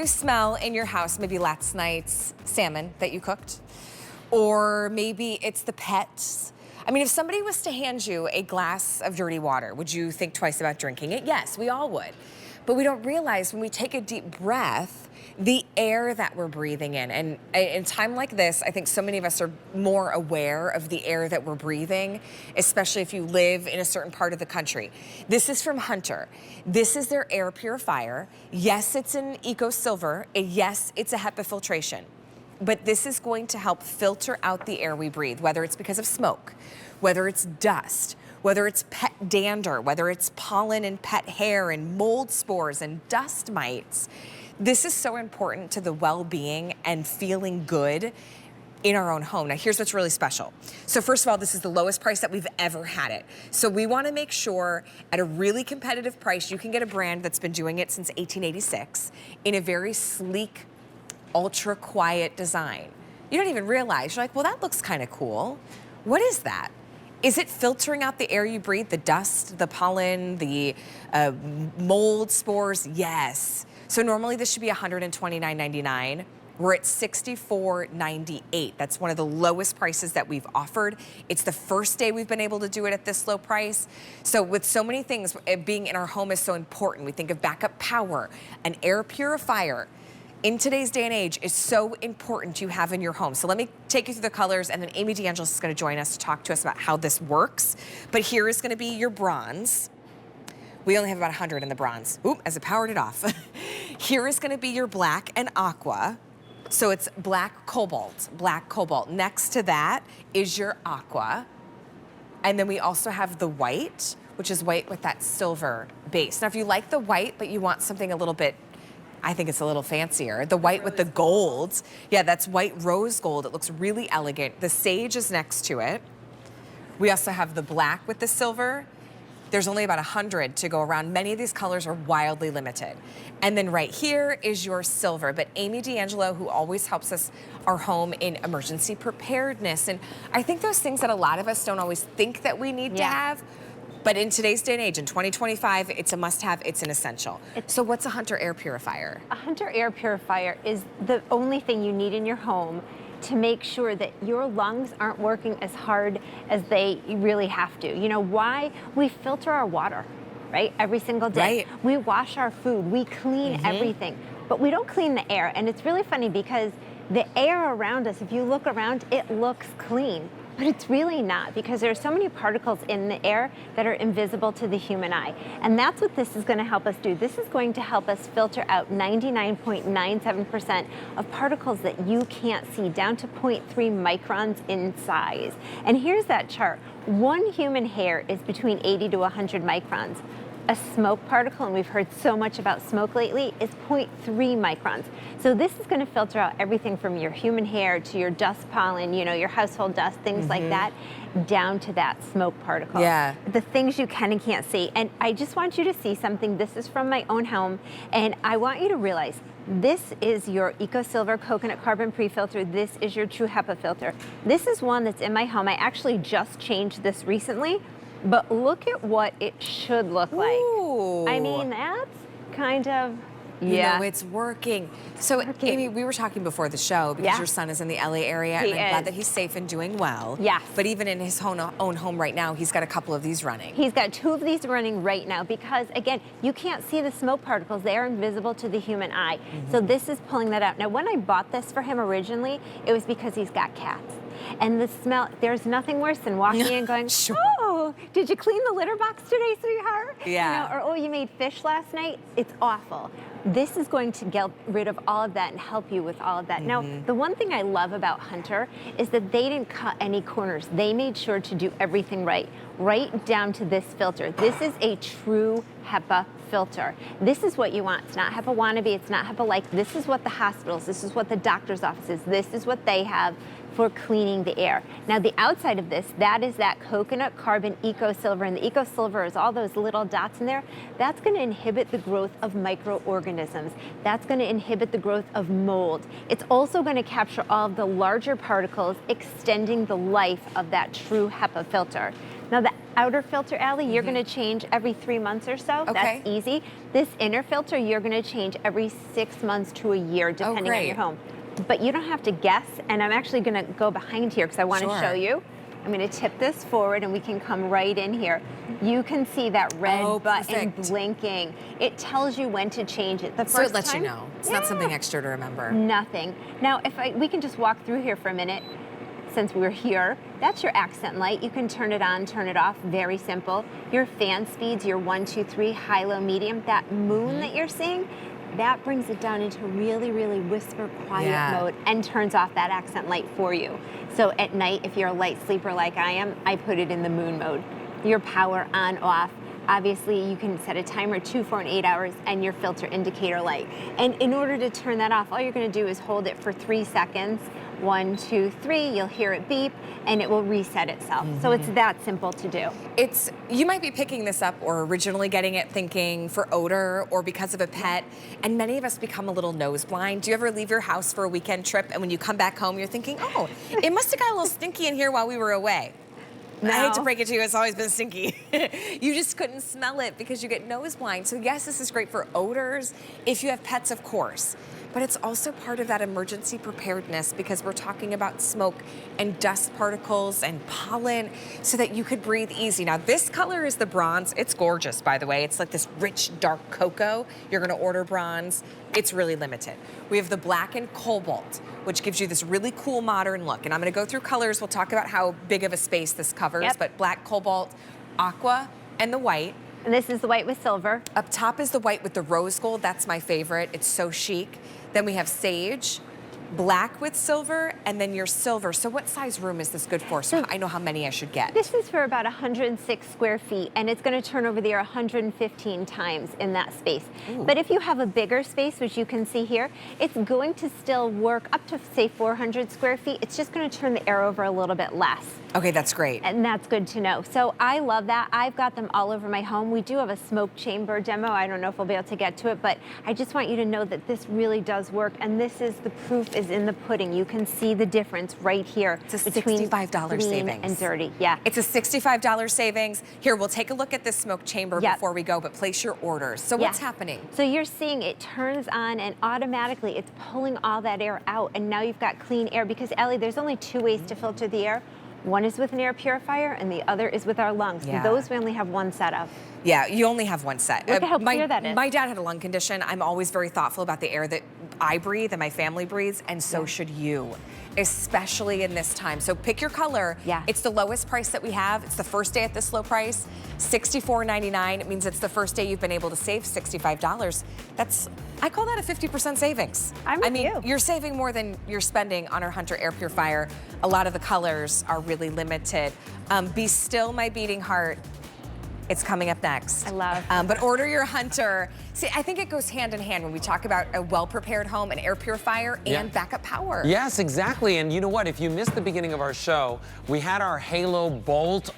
You smell in your house maybe last night's salmon that you cooked, or maybe it's the pets. I mean, if somebody was to hand you a glass of dirty water, would you think twice about drinking it? Yes, we all would. But we don't realize when we take a deep breath, the air that we're breathing in. And in a time like this, I think so many of us are more aware of the air that we're breathing, especially if you live in a certain part of the country. This is from Hunter. This is their air purifier. Yes, it's an EcoSilver, and yes, it's a HEPA filtration. But this is going to help filter out the air we breathe, whether it's because of smoke, whether it's dust, whether it's pet dander, whether it's pollen and pet hair and mold spores and dust mites. This is so important to the well-being and feeling good in our own home. Now, here's what's really special. So first of all, this is the lowest price that we've ever had it. So we want to make sure at a really competitive price, you can get a brand that's been doing it since 1886 in a very sleek, ultra quiet design. You don't even realize, you're like, well, that looks kind of cool. What is that? Is it filtering out the air you breathe, the dust, the pollen, the mold spores? Yes. So normally this should be $129.99. We're at $64.98. That's one of the lowest prices that we've offered. It's the first day we've been able to do it at this low price. So with so many things, being in our home is so important. We think of backup power, an air purifier. In today's day and age is so important to have in your home. So let me take you through the colors, and then Amy DeAngelis is going to join us to talk to us about how this works. But here is going to be your bronze. We only have about 100 in the bronze. Oop, as I powered it off. Here is going to be your black and aqua. So it's black cobalt, black cobalt. Next to that is your aqua. And then we also have the white, which is white with that silver base. Now, if you like the white, but you want something a little bit, I think it's a little fancier, the white with the gold. Yeah, that's white rose gold. It looks really elegant. The sage is next to it. We also have the black with the silver. There's only about 100 to go around. Many of these colors are wildly limited. And then right here is your silver. But Amy DeAngelo, who always helps us our home in emergency preparedness. And I think those things that a lot of us don't always think that we need to have. But in today's day and age, in 2025, it's a must-have, it's an essential. So what's a Hunter air purifier? A Hunter air purifier is the only thing you need in your home to make sure that your lungs aren't working as hard as they really have to. You know why? We filter our water, right? Every single day. Right. We wash our food, we clean everything, but we don't clean the air. And it's really funny because the air around us, if you look around, it looks clean. But it's really not, because there are so many particles in the air that are invisible to the human eye. And that's what this is going to help us do. This is going to help us filter out 99.97% of particles that you can't see, down to 0.3 microns in size. And here's that chart. One human hair is between 80 to 100 microns. A smoke particle, and we've heard so much about smoke lately, is 0.3 microns. So this is going to filter out everything from your human hair to your dust pollen, you know, your household dust, things like that, down to that smoke particle. Yeah. The things you can and can't see. And I just want you to see something. This is from my own home, and I want you to realize this is your EcoSilver coconut carbon pre-filter. This is your true HEPA filter. This is one that's in my home. I actually just changed this recently. But look at what it should look like. Ooh. I mean, that's kind of, You know, it's working. So, working. Amy, we were talking before the show because your son is in the LA area, and I'm glad that he's safe and doing well. Yes. But even in his own home right now, he's got a couple of these running. He's got 2 of these running right now because, again, you can't see the smoke particles. They are invisible to the human eye. So this is pulling that out. Now, when I bought this for him originally, it was because he's got cats. And the smell, there's nothing worse than walking in going, oh, did you clean the litter box today, sweetheart? Yeah. You know, or, oh, you made fish last night? It's awful. This is going to get rid of all of that and help you with all of that. Now, the one thing I love about Hunter is that they didn't cut any corners. They made sure to do everything right down to this filter. This is a true HEPA filter. This is what you want. It's not HEPA wannabe, it's not HEPA like. This is what the hospitals, this is what the doctor's offices, this is what they have for cleaning the air. Now the outside of this, that is that coconut carbon EcoSilver, and the EcoSilver is all those little dots in there. That's going to inhibit the growth of microorganisms. That's going to inhibit the growth of mold. It's also going to capture all of the larger particles, extending the life of that true HEPA filter. Now the outer filter, Allie, you're gonna change every 3 months or so. Okay. That's easy. This inner filter, you're gonna change every 6 months to a year, depending on your home. But you don't have to guess, and I'm actually gonna go behind here because I wanna show you. I'm gonna tip this forward and we can come right in here. You can see that red button blinking. It tells you when to change it. The first so it lets time, you know. It's not something extra to remember. Nothing. Now, we can just walk through here for a minute. Since we're here, that's your accent light. You can turn it on, turn it off, very simple. Your fan speeds, your 1, 2, 3, high, low, medium. That moon that you're seeing, that brings it down into really, really whisper quiet mode and turns off that accent light for you. So at night, if you're a light sleeper like I am, I put it in the moon mode. Your power on, off. Obviously, you can set a timer 2, 4, and 8 hours and your filter indicator light. And in order to turn that off, all you're gonna do is hold it for 3 seconds. 1, 2, 3, you'll hear it beep, and it will reset itself. So it's that simple to do. You might be picking this up or originally getting it thinking for odor or because of a pet, and many of us become a little nose blind. Do you ever leave your house for a weekend trip, and when you come back home, you're thinking, oh, it must have got a little stinky in here while we were away? No. I hate to break it to you, it's always been stinky. You just couldn't smell it because you get nose blind. So yes, this is great for odors. If you have pets, of course. But it's also part of that emergency preparedness because we're talking about smoke and dust particles and pollen so that you could breathe easy. Now, this color is the bronze. It's gorgeous, by the way. It's like this rich, dark cocoa. You're gonna order bronze. It's really limited. We have the black and cobalt, which gives you this really cool modern look. And I'm gonna go through colors. We'll talk about how big of a space this covers, but black, cobalt, aqua, and the white. And this is the white with silver. Up top is the white with the rose gold. That's my favorite. It's so chic. Then we have sage, black with silver, and then your silver. So what size room is this good for? So I know how many I should get. This is for about 106 square feet, and it's gonna turn over the air 115 times in that space. But if you have a bigger space, which you can see here, it's going to still work up to, say, 400 square feet. It's just gonna turn the air over a little bit less. Okay, that's great. And that's good to know. So I love that. I've got them all over my home. We do have a smoke chamber demo. I don't know if we'll be able to get to it, but I just want you to know that this really does work. And this is, the proof is in the pudding. You can see the difference right here. It's a $65 savings. And dirty, yeah. It's a $65 savings. Here, we'll take a look at this smoke chamber before we go, but place your orders. So what's happening? So you're seeing it turns on and automatically it's pulling all that air out. And now you've got clean air because, Ellie, there's only 2 ways to filter the air. One is with an air purifier and the other is with our lungs. Those we only have one set of. Yeah, you only have one set. Look at how clear that is. My dad had a lung condition. I'm always very thoughtful about the air that I breathe and my family breathes, and so should you, especially in this time. So pick your color. It's the lowest price that we have. It's the first day at this low price, $64.99. It means it's the first day you've been able to save $65. I call that a 50% savings. I mean, you're saving more than you're spending on our Hunter air purifier. A lot of the colors are really limited. Be Still My Beating Heart. It's coming up next. I love it. But order your Hunter. See, I think it goes hand in hand when we talk about a well-prepared home, an air purifier, and backup power. Yes, exactly. And you know what? If you missed the beginning of our show, we had our Halo Bolt